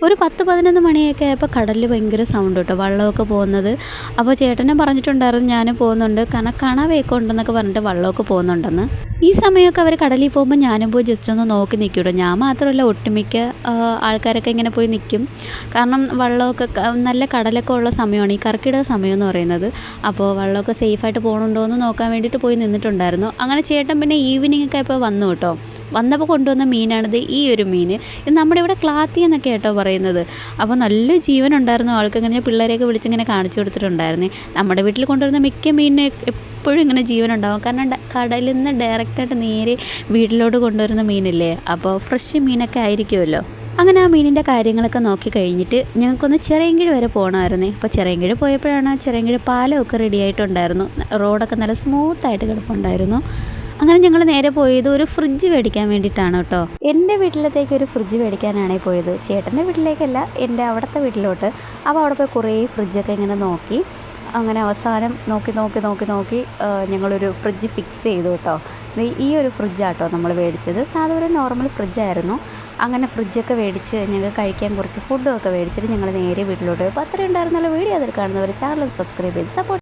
ഒരു 10-11 മണിയൊക്കെ ആയപ്പോൾ കടലിൽ ഭയങ്കര സൗണ്ട് കേട്ടോ, വള്ളമൊക്കെ പോകുന്നത്. അപ്പോൾ ചേട്ടനെ പറഞ്ഞിട്ടുണ്ടായിരുന്നു ഞാൻ പോകുന്നുണ്ട്, കാരണം കണവയൊക്കെ ഉണ്ടെന്നൊക്കെ പറഞ്ഞിട്ട് വള്ളമൊക്കെ പോകുന്നുണ്ടെന്ന്. ഈ സമയമൊക്കെ അവർ കടലിൽ പോകുമ്പോൾ ഞാനും പോയി ജസ്റ്റ് ഒന്ന് നോക്കി നിൽക്കും കേട്ടോ. ഞാൻ മാത്രമല്ല, ഒട്ടുമിക്ക ആൾക്കാരൊക്കെ ഇങ്ങനെ പോയി നിൽക്കും. കാരണം വള്ളമൊക്കെ നല്ല കടലൊക്കെ ഉള്ള സമയമാണ് ഈ കർക്കിടക സമയം എന്ന് പറയുന്നത്. അപ്പോൾ വള്ളമൊക്കെ സേഫായിട്ട് പോകുന്നുണ്ടോ എന്ന് നോക്കാൻ വേണ്ടിയിട്ട് പോയി നിന്നിട്ടുണ്ടായിരുന്നു. അങ്ങനെ ചേട്ടൻ പിന്നെ ഈവനിങ് ഒക്കെ ആയപ്പോൾ വന്നു കേട്ടോ. വന്നപ്പോൾ കൊണ്ടുവന്ന മീനാണിത്, ഈ ഒരു മീൻ. ഇത് നമ്മുടെ ഇവിടെ ക്ലാത്തി എന്നൊക്കെ കേട്ടോ പറയുന്നത്. അപ്പോൾ നല്ല ജീവനുണ്ടായിരുന്നു ആൾക്ക്. ഇങ്ങനെ പിള്ളേരെയൊക്കെ വിളിച്ചിങ്ങനെ കാണിച്ചു കൊടുത്തിട്ടുണ്ടായിരുന്നേ. നമ്മുടെ വീട്ടിൽ കൊണ്ടുവരുന്ന മിക്ക മീനിന് എപ്പോഴും ഇങ്ങനെ ജീവനുണ്ടാകും. കാരണം കടലിൽ നിന്ന് ഡയറക്റ്റായിട്ട് നേരെ വീട്ടിലോട്ട് കൊണ്ടുവരുന്ന മീനില്ലേ, അപ്പോൾ ഫ്രഷ് മീനൊക്കെ ആയിരിക്കുമല്ലോ. അങ്ങനെ ആ മീനിൻ്റെ കാര്യങ്ങളൊക്കെ നോക്കി കഴിഞ്ഞിട്ട് ഞങ്ങൾക്കൊന്ന് ചിറയൻകീഴ് വരെ പോകണമായിരുന്നേ. അപ്പോൾ ചിറയൻകീഴ് പോയപ്പോഴാണ് ചിറയൻകീഴ് പാലമൊക്കെ റെഡി ആയിട്ടുണ്ടായിരുന്നു. റോഡൊക്കെ നല്ല സ്മൂത്തായിട്ട് കിടപ്പുണ്ടായിരുന്നു. അങ്ങനെ ഞങ്ങൾ നേരെ പോയത് ഒരു ഫ്രിഡ്ജ് മേടിക്കാൻ വേണ്ടിയിട്ടാണ് കേട്ടോ. എൻ്റെ വീട്ടിലത്തേക്ക് ഒരു ഫ്രിഡ്ജ് മേടിക്കാനാണ് പോയത്, ചേട്ടൻ്റെ വീട്ടിലേക്കല്ല, എൻ്റെ അവിടുത്തെ വീട്ടിലോട്ട്. അപ്പോൾ അവിടെ പോയി കുറേ ഫ്രിഡ്ജൊക്കെ ഇങ്ങനെ നോക്കി. അങ്ങനെ അവസാനം നോക്കി ഞങ്ങളൊരു ഫ്രിഡ്ജ് ഫിക്സ് ചെയ്തു കേട്ടോ. ഈ ഒരു ഫ്രിഡ്ജാട്ടോ നമ്മൾ മേടിച്ചത്. സാധാരണ ഒരു നോർമൽ ഫ്രിഡ്ജായിരുന്നു. അങ്ങനെ ഫ്രിഡ്ജൊക്കെ മേടിച്ച് ഞങ്ങൾ കഴിക്കാൻ കുറച്ച് ഫുഡൊക്കെ മേടിച്ചിട്ട് ഞങ്ങൾ നേരെ വീട്ടിലോട്ട് പോയി. അപ്പോൾ അത്രയും ഉണ്ടായിരുന്നല്ലോ വീഡിയോ. അതിൽ കാണുന്നവർ ചാനൽ സബ്സ്ക്രൈബ് ചെയ്ത് സപ്പോർട്ട്